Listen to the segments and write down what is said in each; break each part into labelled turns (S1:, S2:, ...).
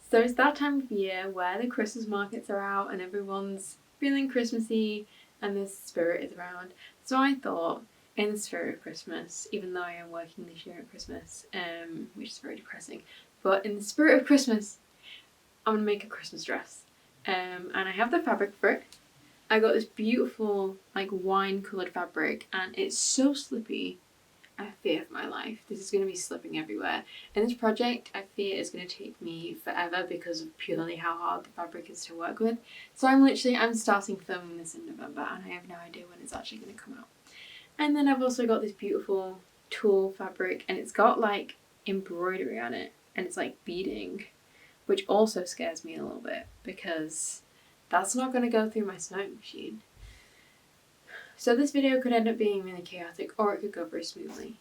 S1: So it's that time of year where the Christmas markets are out and everyone's feeling Christmassy and the spirit is around. So I thought, in the spirit of Christmas, even though I am working this year at Christmas, which is very depressing, but in the spirit of Christmas, I'm going to make a Christmas dress. And I have the fabric for it. I got this beautiful like wine coloured fabric and it's so slippy. I fear for my life. This is going to be slipping everywhere. And this project, I fear, is going to take me forever because of purely how hard the fabric is to work with. So I'm starting filming this in November and I have no idea when it's actually going to come out. And then I've also got this beautiful tulle fabric and it's got like embroidery on it and it's like beading, which also scares me a little bit because that's not going to go through my sewing machine. So this video could end up being really chaotic or it could go very smoothly.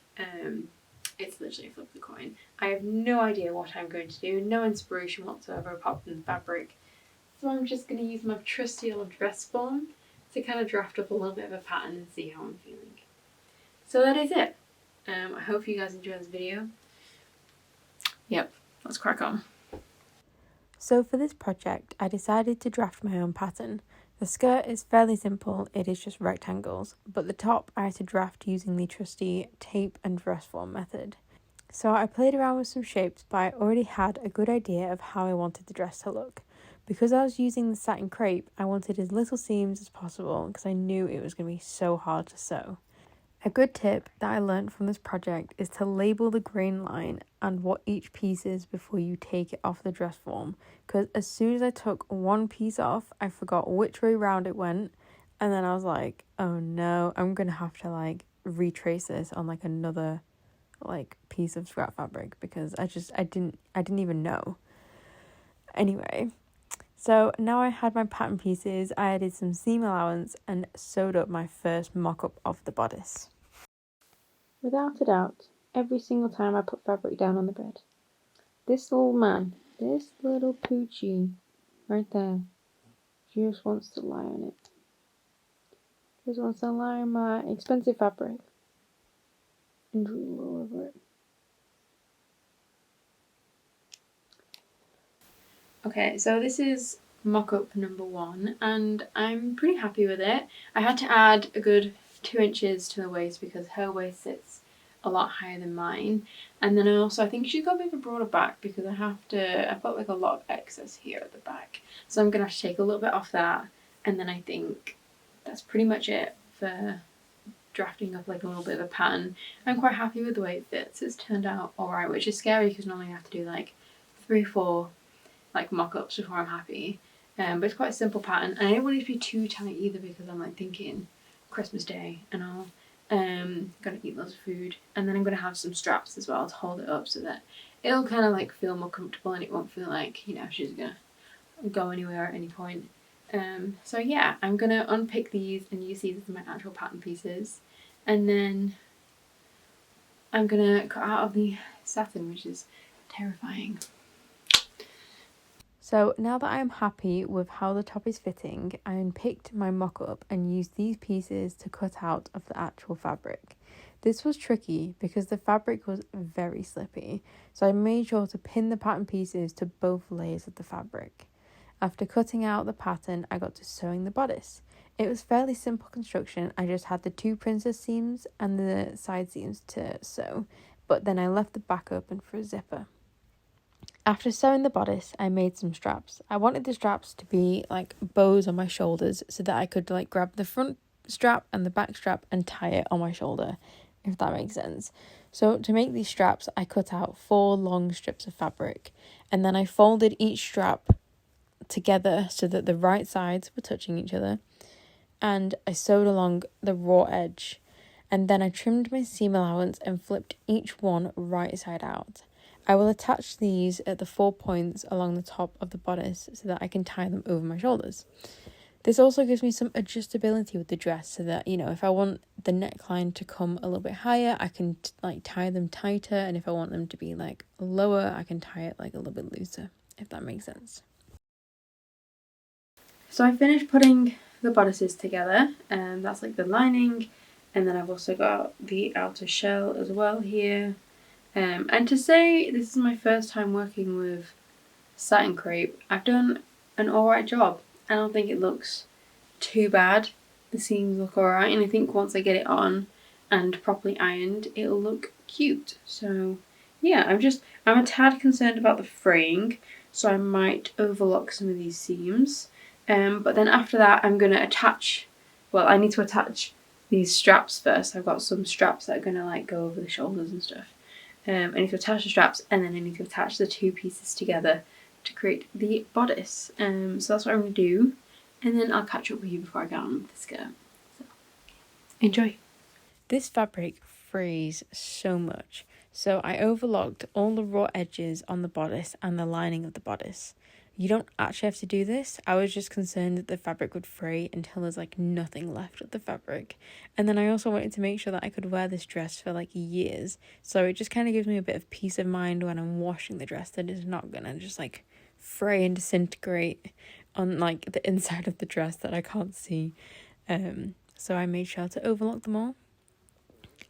S1: It's literally a flip of the coin. I have no idea what I'm going to do, no inspiration whatsoever apart from the fabric. So I'm just going to use my trusty old dress form to kind of draft up a little bit of a pattern and see how I'm feeling. So that is it. I hope you guys enjoy this video. Yep, let's crack on.
S2: So for this project, I decided to draft my own pattern. The skirt is fairly simple, it is just rectangles, but the top I had to draft using the trusty tape and dress form method. So I played around with some shapes, but I already had a good idea of how I wanted the dress to look. Because I was using the satin crepe, I wanted as little seams as possible because I knew it was going to be so hard to sew. A good tip that I learned from this project is to label the grain line and what each piece is before you take it off the dress form, because as soon as I took one piece off, I forgot which way round it went, and then I was like, oh no, I'm gonna have to like retrace this on like another like piece of scrap fabric because I didn't even know. Anyway, so now I had my pattern pieces, I added some seam allowance and sewed up my first mock-up of the bodice. Without a doubt, every single time I put fabric down on the bed, this little man, this little poochie right there, just wants to lie on it. Just wants to lie on my expensive fabric and drool all over it.
S1: Okay, so this is mock-up number 1 and I'm pretty happy with it. I had to add a good 2 inches to the waist because her waist sits a lot higher than mine, and then I think she's got a bit of a broader back because I've got like a lot of excess here at the back, so I'm gonna have to take a little bit off that, and then I think that's pretty much it for drafting up like a little bit of a pattern. I'm quite happy with the way it fits. It's turned out alright, which is scary because normally I have to do like 3-4 like mock-ups before I'm happy, but it's quite a simple pattern and I don't want it to be too tight either because I'm like thinking Christmas Day and all. Gonna eat lots of food and then I'm gonna have some straps as well to hold it up so that it'll kind of like feel more comfortable and it won't feel like, you know, she's gonna go anywhere at any point. So yeah, I'm gonna unpick these and use these as my actual pattern pieces, and then I'm gonna cut out of the satin, which is terrifying.
S2: So now that I am happy with how the top is fitting, I unpicked my mock-up and used these pieces to cut out of the actual fabric. This was tricky because the fabric was very slippy, so I made sure to pin the pattern pieces to both layers of the fabric. After cutting out the pattern, I got to sewing the bodice. It was fairly simple construction, I just had the 2 princess seams and the side seams to sew, but then I left the back open for a zipper. After sewing the bodice, I made some straps. I wanted the straps to be like bows on my shoulders so that I could like grab the front strap and the back strap and tie it on my shoulder, if that makes sense. So to make these straps, I cut out 4 long strips of fabric and then I folded each strap together so that the right sides were touching each other, and I sewed along the raw edge, and then I trimmed my seam allowance and flipped each one right side out. I will attach these at the 4 points along the top of the bodice so that I can tie them over my shoulders. This also gives me some adjustability with the dress so that, you know, if I want the neckline to come a little bit higher, I can like tie them tighter, and if I want them to be like lower, I can tie it like a little bit looser, if that makes sense.
S1: So I finished putting the bodices together, and that's like the lining, and then I've also got the outer shell as well here. And to say this is my first time working with satin crepe, I've done an alright job. I don't think it looks too bad. The seams look alright, and I think once I get it on and properly ironed, it'll look cute. So yeah, I'm a tad concerned about the fraying, so I might overlock some of these seams. But then after that, I'm gonna attach. Well, I need to attach these straps first. I've got some straps that are gonna like go over the shoulders and stuff. I need to attach the straps, and then I need to attach the two pieces together to create the bodice. So that's what I'm gonna do, and then I'll catch up with you before I get on with the skirt. So enjoy.
S2: This fabric frays so much, so I overlocked all the raw edges on the bodice and the lining of the bodice. You don't actually have to do this. I was just concerned that the fabric would fray until there's like nothing left of the fabric. And then I also wanted to make sure that I could wear this dress for like years. So it just kind of gives me a bit of peace of mind when I'm washing the dress that it's not gonna just like fray and disintegrate on like the inside of the dress that I can't see. So I made sure to overlock them all.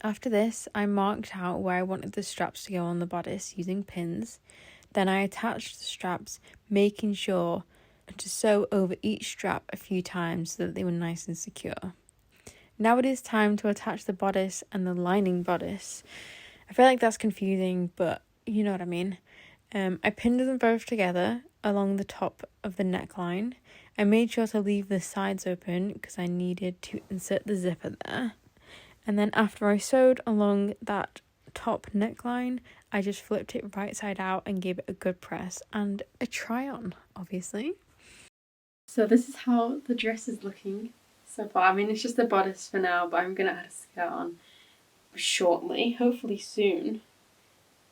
S2: After this, I marked out where I wanted the straps to go on the bodice using pins. Then I attached the straps, making sure to sew over each strap a few times so that they were nice and secure. Now it is time to attach the bodice and the lining bodice. I feel like that's confusing, but you know what I mean. I pinned them both together along the top of the neckline. I made sure to leave the sides open because I needed to insert the zipper there. And then after I sewed along that top neckline, I just flipped it right side out and gave it a good press and a try on, obviously.
S1: So this is how the dress is looking so far. I mean, it's just the bodice for now, but I'm gonna add a skirt on shortly, hopefully soon.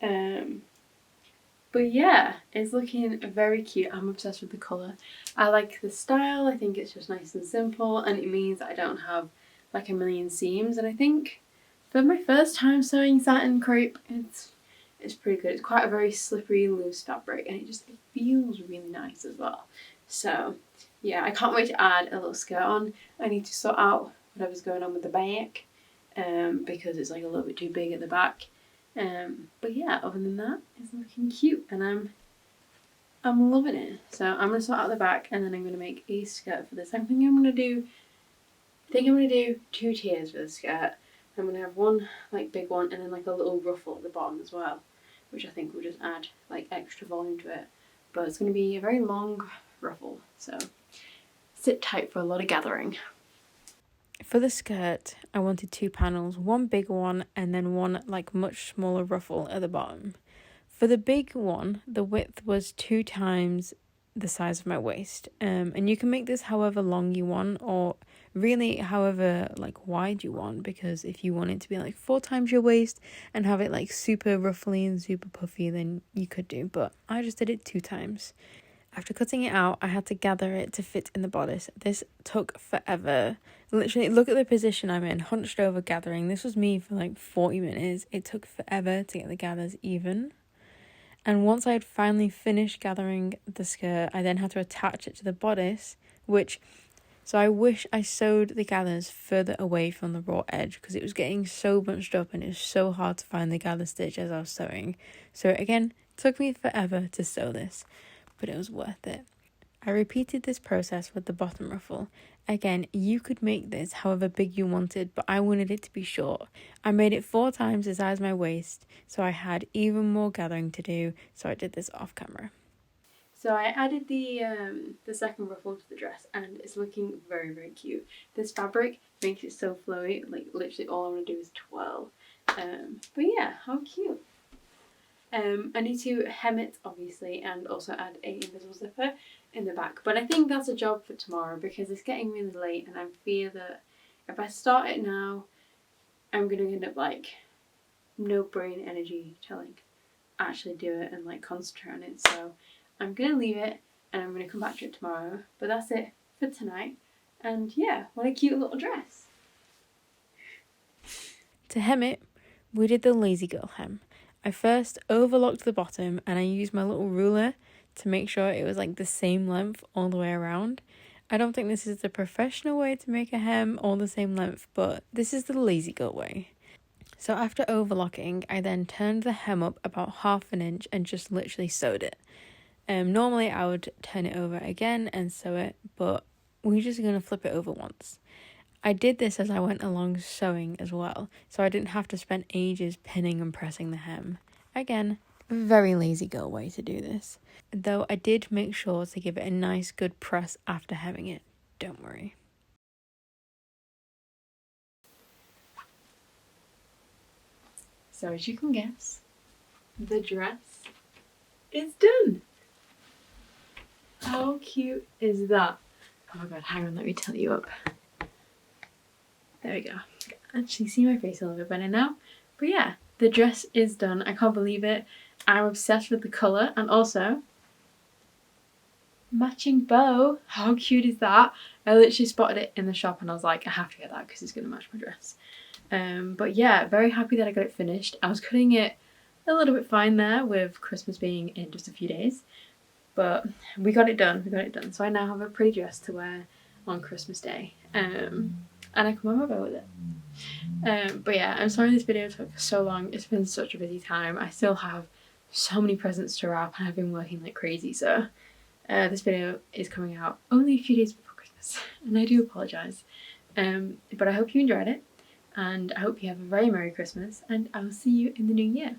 S1: But yeah, it's looking very cute. I'm obsessed with the colour. I like the style. I think it's just nice and simple, and it means I don't have like a million seams. And I think for my first time sewing satin crepe, it's pretty good. It's quite a very slippery, loose fabric, and it feels really nice as well. So yeah, I can't wait to add a little skirt on. I need to sort out whatever's going on with the back, because it's like a little bit too big at the back. But yeah, other than that, it's looking cute, and I'm loving it. So I'm gonna sort out the back, and then I'm gonna make a skirt for this. I think I'm gonna do 2 tiers for the skirt. I'm gonna have one like big one, and then like a little ruffle at the bottom as well, which I think will just add like extra volume to it. But it's gonna be a very long ruffle, so sit tight for a lot of gathering.
S2: For the skirt, I wanted 2 panels, one big one and then one like much smaller ruffle at the bottom. For the big one, the width was 2 times the size of my waist. And you can make this however long you want, or really however like wide you want, because if you want it to be like 4 times your waist and have it like super ruffly and super puffy, then you could do, but I just did it 2 times. After cutting it out, I had to gather it to fit in the bodice. This took forever. Literally, look at the position I'm in, hunched over gathering. This was me for like 40 minutes. It took forever to get the gathers even. And once I had finally finished gathering the skirt, I then had to attach it to the bodice, so I wish I sewed the gathers further away from the raw edge, because it was getting so bunched up and it was so hard to find the gather stitch as I was sewing. So again, it took me forever to sew this, but it was worth it. I repeated this process with the bottom ruffle. Again, you could make this however big you wanted, but I wanted it to be short. I made it 4 times the size of my waist, so I had even more gathering to do, so I did this off camera.
S1: So I added the second ruffle to the dress, and it's looking very, very cute. This fabric makes it so flowy, like literally all I want to do is twirl. But yeah, how cute. I need to hem it, obviously, and also add a invisible zipper in the back. But I think that's a job for tomorrow, because it's getting really late, and I fear that if I start it now, I'm going to end up like no brain energy to like actually do it and like concentrate on it. So I'm going to leave it, and I'm going to come back to it tomorrow. But that's it for tonight. And yeah, what a cute little dress.
S2: To hem it, we did the lazy girl hem. I first overlocked the bottom, and I used my little ruler to make sure it was like the same length all the way around. I don't think this is the professional way to make a hem all the same length, but this is the lazy girl way. So after overlocking, I then turned the hem up about 1/2 inch and just literally sewed it. Normally I would turn it over again and sew it, but we're just going to flip it over once. I did this as I went along sewing as well, so I didn't have to spend ages pinning and pressing the hem. Again, very lazy girl way to do this. Though I did make sure to give it a nice good press after hemming it, don't worry.
S1: So as you can guess, the dress is done. How cute is that? Oh my god, hang on, let me tell you up. There we go. Actually see my face a little bit better now. But yeah, the dress is done. I can't believe it. I'm obsessed with the colour, and also matching bow. How cute is that? I literally spotted it in the shop and I was like, I have to get that because it's going to match my dress. But yeah, very happy that I got it finished. I was cutting it a little bit fine there with Christmas being in just a few days. But we got it done. So I now have a pretty dress to wear on Christmas Day. And I can wear my bow with it. But yeah, I'm sorry this video took so long. It's been such a busy time. I still have so many presents to wrap and I've been working like crazy. So this video is coming out only a few days before Christmas. And I do apologise. But I hope you enjoyed it. And I hope you have a very Merry Christmas. And I will see you in the new year.